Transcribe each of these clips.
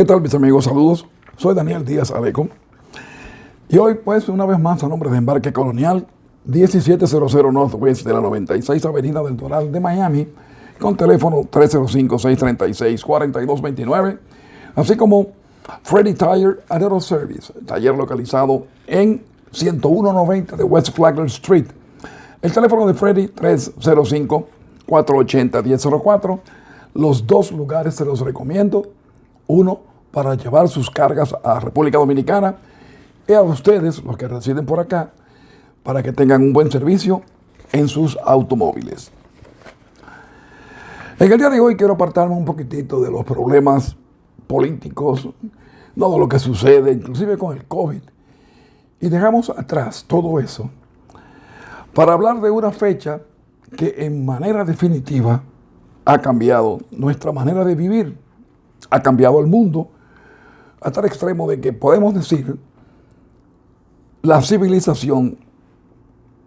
¿Qué tal, mis amigos? Saludos. Soy Daniel Díaz Aleco. Y hoy, pues, una vez más, a nombre de Embarque Colonial, 1700 Northwest de la 96 Avenida del Doral de Miami, con teléfono 305-636-4229, así como Freddy Tire and Auto Service, taller localizado en 10190 de West Flagler Street. El teléfono de Freddy, 305-480-1004. Los dos lugares se los recomiendo. Uno, para llevar sus cargas a República Dominicana, y a ustedes, los que residen por acá, para que tengan un buen servicio en sus automóviles. En el día de hoy quiero apartarme un poquitito de los problemas políticos, no de lo que sucede, inclusive con el COVID, y dejamos atrás todo eso para hablar de una fecha que en manera definitiva ha cambiado nuestra manera de vivir, ha cambiado el mundo, a tal extremo de que podemos decir la civilización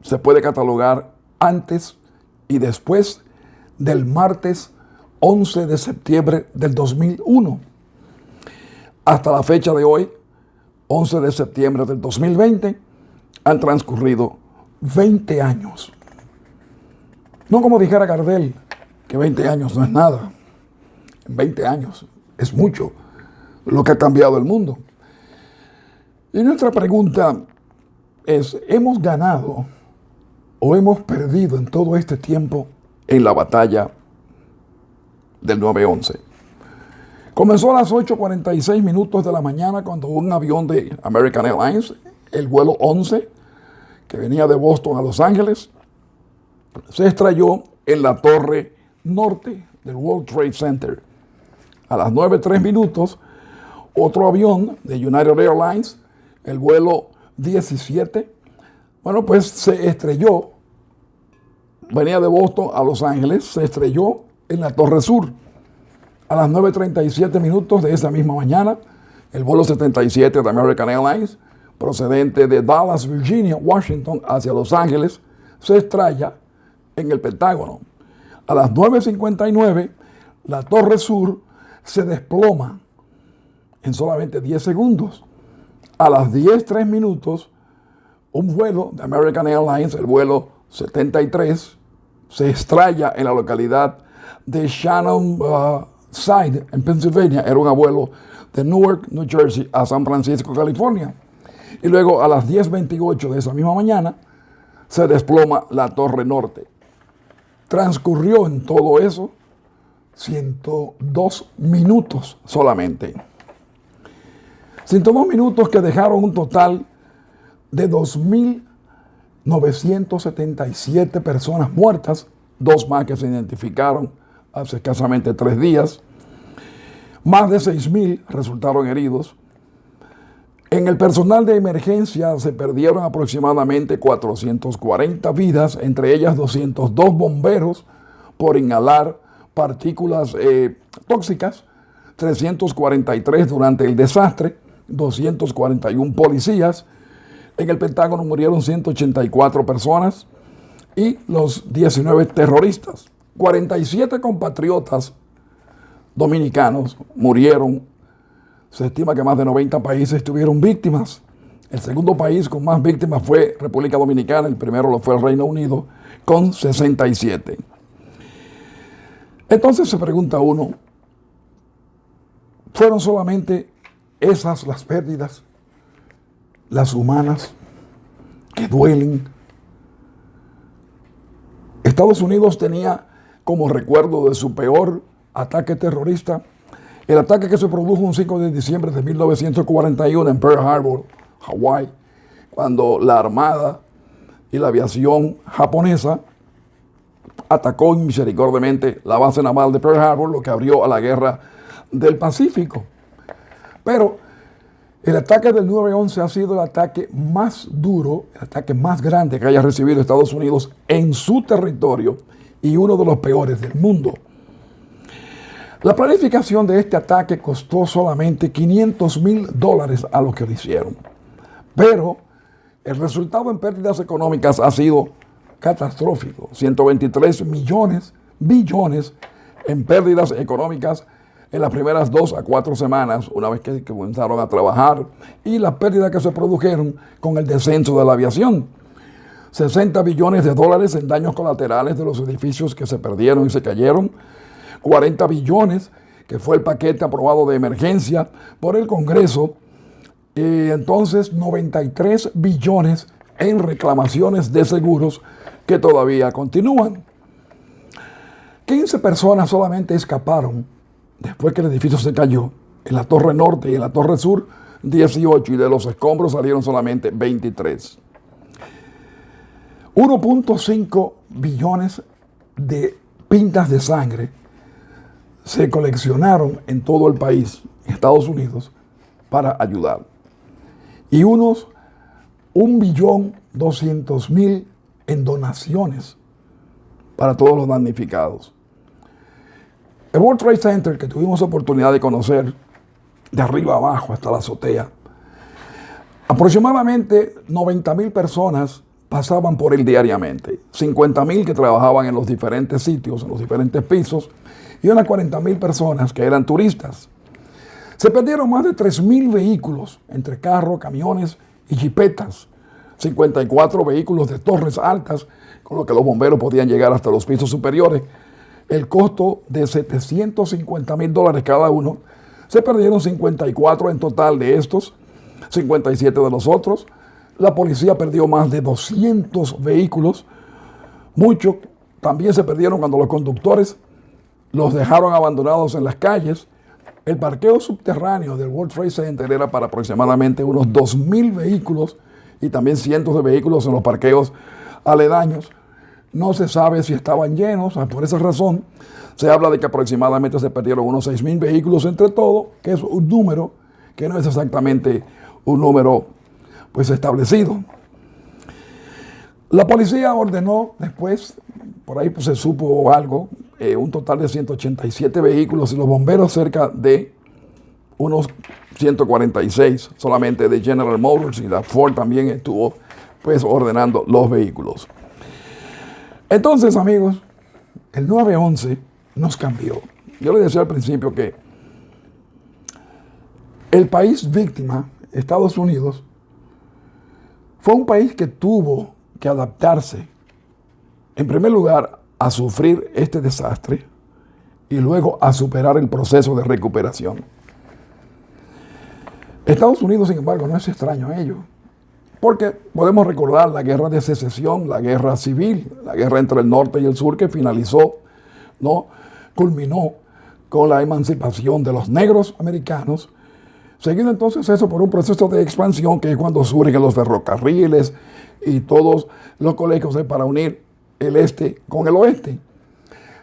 se puede catalogar antes y después del martes 11 de septiembre del 2001. Hasta la fecha de hoy, 11 de septiembre del 2020, han transcurrido 20 años. No como dijera Gardel, que 20 años no es nada. En 20 años es mucho lo que ha cambiado el mundo. Y nuestra pregunta es, ¿hemos ganado o hemos perdido en todo este tiempo en la batalla del 9/11? Comenzó a las 8:46 de la mañana cuando un avión de American Airlines, el vuelo 11, que venía de Boston a Los Ángeles, se estrelló en la torre norte del World Trade Center. A las 9:03, otro avión de United Airlines, el vuelo 17, pues se estrelló, venía de Boston a Los Ángeles, se estrelló en la Torre Sur. A las 9:37 de esa misma mañana, el vuelo 77 de American Airlines, procedente de Dallas, Virginia, Washington, hacia Los Ángeles, se estrella en el Pentágono. A las 9:59, la Torre Sur se desploma en solamente 10 segundos. A las 10:03, un vuelo de American Airlines, el vuelo 73, se estrella en la localidad de Shannonside, en Pensilvania. Era un vuelo de Newark, New Jersey, a San Francisco, California. Y luego a las 10:28 de esa misma mañana, se desploma la Torre Norte. Transcurrió en todo eso 102 minutos solamente. 102 minutos que dejaron un total de 2.977 personas muertas, dos más que se identificaron hace escasamente 3 días. Más de 6.000 resultaron heridos. En el personal de emergencia se perdieron aproximadamente 440 vidas, entre ellas 202 bomberos por inhalar partículas tóxicas, 343 durante el desastre, 241 policías. En el Pentágono murieron 184 personas y los 19 terroristas. 47 compatriotas dominicanos murieron. Se estima que más de 90 países tuvieron víctimas. El segundo país con más víctimas fue República Dominicana, el primero lo fue el Reino Unido, con 67. Entonces se pregunta uno, ¿fueron solamente esas las pérdidas, las humanas, que duelen? Estados Unidos tenía como recuerdo de su peor ataque terrorista el ataque que se produjo un 5 de diciembre de 1941 en Pearl Harbor, Hawái, cuando la Armada y la aviación japonesa atacó inmisericordiamente la base naval de Pearl Harbor, lo que abrió a la guerra del Pacífico. Pero el ataque del 9/11 ha sido el ataque más duro, el ataque más grande que haya recibido Estados Unidos en su territorio y uno de los peores del mundo. La planificación de este ataque costó solamente $500,000 a los que lo hicieron. Pero el resultado en pérdidas económicas ha sido catastrófico. 123 billones en pérdidas económicas en las primeras 2 a 4 semanas, una vez que comenzaron a trabajar, y las pérdidas que se produjeron con el descenso de la aviación. 60 billones de dólares en daños colaterales de los edificios que se perdieron y se cayeron. 40 billones, que fue el paquete aprobado de emergencia por el Congreso. Y entonces 93 billones en reclamaciones de seguros que todavía continúan. 15 personas solamente escaparon después que el edificio se cayó. En la Torre Norte y en la Torre Sur, 18, y de los escombros salieron solamente 23. 1.5 billones de pintas de sangre se coleccionaron en todo el país, en Estados Unidos, para ayudar. Y unos 1.200.000 en donaciones para todos los damnificados. El World Trade Center, que tuvimos oportunidad de conocer de arriba abajo hasta la azotea, aproximadamente 90.000 personas pasaban por él diariamente. 50.000 que trabajaban en los diferentes sitios, en los diferentes pisos, y unas 40.000 personas que eran turistas. Se perdieron más de 3.000 vehículos, entre carros, camiones y jipetas. 54 vehículos de torres altas, con lo que los bomberos podían llegar hasta los pisos superiores. El costo de $750,000 cada uno. Se perdieron 54 en total de estos, 57 de los otros. La policía perdió más de 200 vehículos. Muchos también se perdieron cuando los conductores los dejaron abandonados en las calles. El parqueo subterráneo del World Trade Center era para aproximadamente unos 2.000 vehículos y también cientos de vehículos en los parqueos aledaños. No se sabe si estaban llenos. Por esa razón se habla de que aproximadamente se perdieron unos 6.000 vehículos entre todo, que es un número que no es exactamente un número pues establecido. La policía ordenó después, por ahí pues se supo algo, un total de 187 vehículos, y los bomberos cerca de unos 146, solamente de General Motors, y la Ford también estuvo pues ordenando los vehículos. Entonces, amigos, el 9/11 nos cambió. Yo les decía al principio que el país víctima, Estados Unidos, fue un país que tuvo que adaptarse, en primer lugar, a sufrir este desastre y luego a superar el proceso de recuperación. Estados Unidos, sin embargo, no es extraño a ello, porque podemos recordar la guerra de secesión, la guerra civil, la guerra entre el norte y el sur que finalizó, ¿no? Culminó con la emancipación de los negros americanos, seguido entonces eso por un proceso de expansión que es cuando surgen los ferrocarriles y todos los colegios para unir el este con el oeste.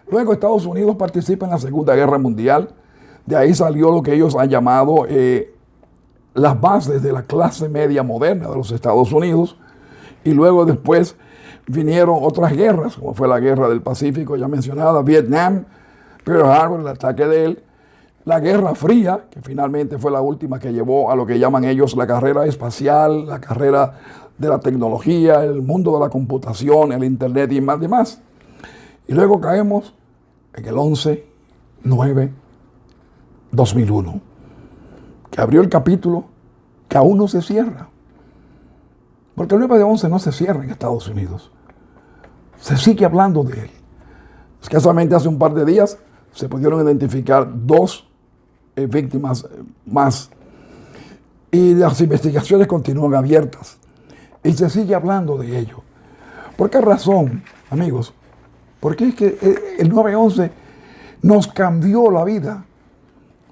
Luego Estados Unidos participa en la Segunda Guerra Mundial. De ahí salió lo que ellos han llamado las bases de la clase media moderna de los Estados Unidos. Y luego después vinieron otras guerras, como fue la Guerra del Pacífico ya mencionada, Vietnam, Pearl Harbor, el ataque de él, la Guerra Fría, que finalmente fue la última que llevó a lo que llaman ellos la carrera espacial, la carrera de la tecnología, el mundo de la computación, el internet y más demás. Y luego caemos en el 11/9/2001, que abrió el capítulo que aún no se cierra. Porque el 9/11 no se cierra en Estados Unidos. Se sigue hablando de él. Escasamente hace un par de días se pudieron identificar 2 víctimas más. Y las investigaciones continúan abiertas. Y se sigue hablando de ello. ¿Por qué razón, amigos? Porque es que el 9/11 nos cambió la vida.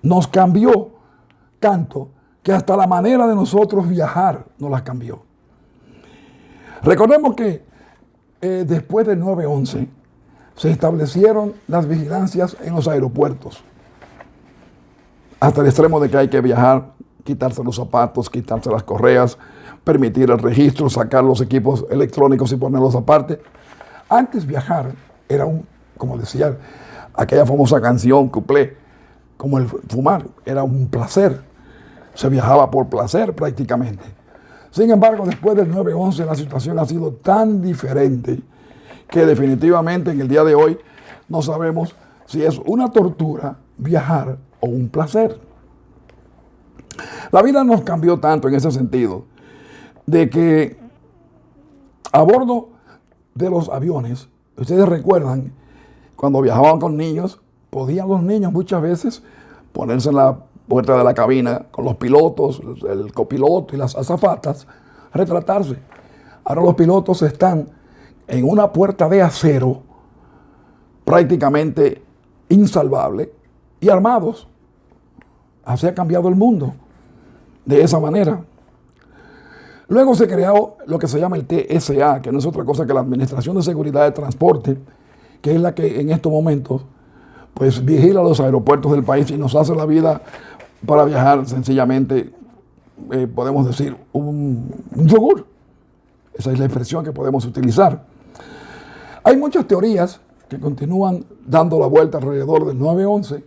Nos cambió tanto que hasta la manera de nosotros viajar nos la cambió. Recordemos que después del 9/11 se establecieron las vigilancias en los aeropuertos. Hasta el extremo de que hay que viajar, quitarse los zapatos, quitarse las correas, permitir el registro, sacar los equipos electrónicos y ponerlos aparte. Antes viajar era como decía aquella famosa canción, cuplé, como el fumar, era un placer. Se viajaba por placer prácticamente. Sin embargo, después del 9/11 la situación ha sido tan diferente que definitivamente en el día de hoy no sabemos si es una tortura viajar o un placer. La vida nos cambió tanto en ese sentido, de que a bordo de los aviones, ustedes recuerdan, cuando viajaban con niños, podían los niños muchas veces ponerse en la puerta de la cabina con los pilotos, el copiloto y las azafatas, retratarse. Ahora los pilotos están en una puerta de acero prácticamente insalvable y armados. Así ha cambiado el mundo de esa manera. Luego se creó lo que se llama el TSA, que no es otra cosa que la Administración de Seguridad de Transporte, que es la que en estos momentos pues vigila los aeropuertos del país y nos hace la vida para viajar sencillamente, podemos decir, un yogur. Esa es la expresión que podemos utilizar. Hay muchas teorías que continúan dando la vuelta alrededor del 9/11.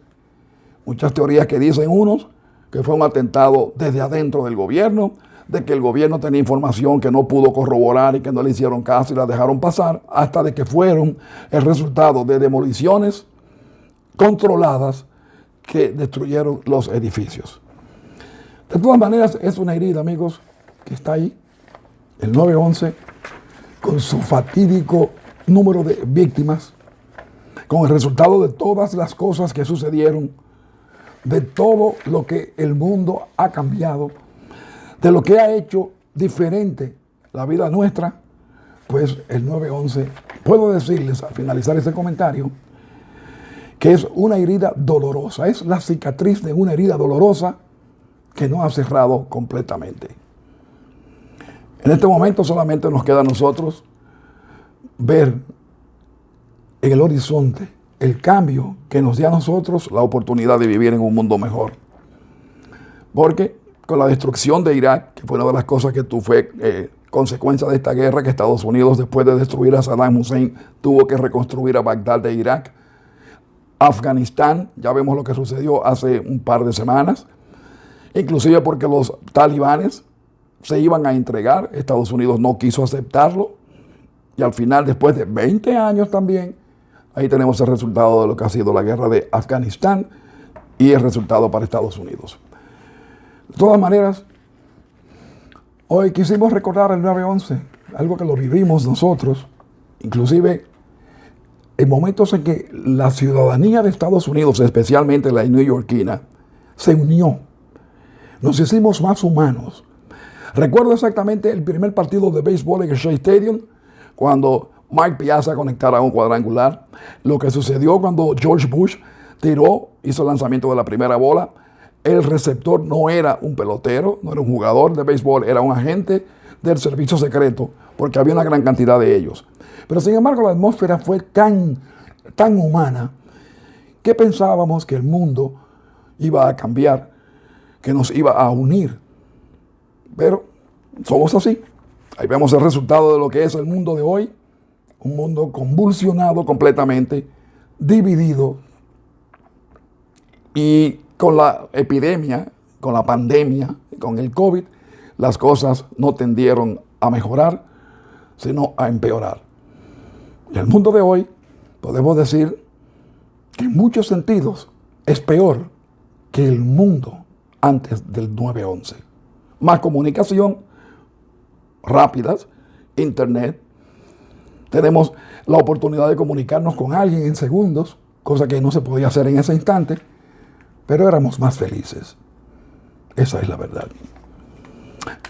Muchas teorías que dicen unos que fue un atentado desde adentro del gobierno, de que el gobierno tenía información que no pudo corroborar y que no le hicieron caso y la dejaron pasar, hasta de que fueron el resultado de demoliciones controladas que destruyeron los edificios. De todas maneras, es una herida, amigos, que está ahí, el 9/11, con su fatídico número de víctimas, con el resultado de todas las cosas que sucedieron, de todo lo que el mundo ha cambiado, de lo que ha hecho diferente la vida nuestra, pues el 9/11, puedo decirles al finalizar este comentario, que es una herida dolorosa, es la cicatriz de una herida dolorosa que no ha cerrado completamente. En este momento solamente nos queda a nosotros ver en el horizonte el cambio que nos dio a nosotros la oportunidad de vivir en un mundo mejor. Porque con la destrucción de Irak, que fue una de las cosas que fue consecuencia de esta guerra, que Estados Unidos, después de destruir a Saddam Hussein, tuvo que reconstruir a Bagdad de Irak. Afganistán, ya vemos lo que sucedió hace un par de semanas, inclusive porque los talibanes se iban a entregar, Estados Unidos no quiso aceptarlo, y al final, después de 20 años también, ahí tenemos el resultado de lo que ha sido la guerra de Afganistán y el resultado para Estados Unidos. De todas maneras, hoy quisimos recordar el 9/11, algo que lo vivimos nosotros, inclusive en momentos en que la ciudadanía de Estados Unidos, especialmente la neoyorquina, se unió. Nos hicimos más humanos. Recuerdo exactamente el primer partido de béisbol en el Shea Stadium, cuando Mike Piazza conectara un cuadrangular. Lo que sucedió cuando George Bush hizo el lanzamiento de la primera bola. El receptor no era un pelotero, no era un jugador de béisbol, era un agente del servicio secreto, porque había una gran cantidad de ellos. Pero sin embargo la atmósfera fue tan humana que pensábamos que el mundo iba a cambiar, que nos iba a unir. Pero somos así. Ahí vemos el resultado de lo que es el mundo de hoy. Un mundo convulsionado completamente, dividido. Y con la epidemia, con la pandemia, con el COVID, las cosas no tendieron a mejorar, sino a empeorar. Y el mundo de hoy, podemos decir que en muchos sentidos es peor que el mundo antes del 9/11. Más comunicación, rápidas, internet. Tenemos la oportunidad de comunicarnos con alguien en segundos, cosa que no se podía hacer en ese instante, pero éramos más felices. Esa es la verdad.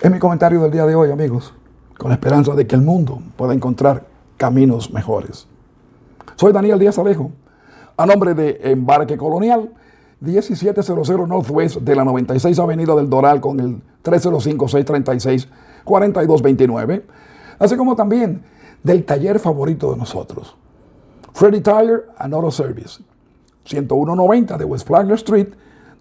Es mi comentario del día de hoy, amigos, con la esperanza de que el mundo pueda encontrar caminos mejores. Soy Daniel Díaz Alejo, a nombre de Embarque Colonial, 1700 Northwest de la 96 Avenida del Doral con el 305-636-4229, así como también del taller favorito de nosotros, Freddy Tire and Auto Service, 10190 de West Flagler Street,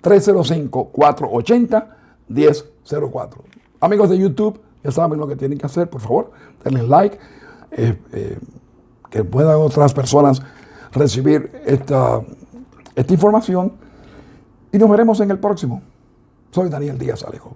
305-480-1004. Amigos de YouTube, ya saben lo que tienen que hacer, por favor, denle like, que puedan otras personas recibir esta información, y nos veremos en el próximo. Soy Daniel Díaz Alejo.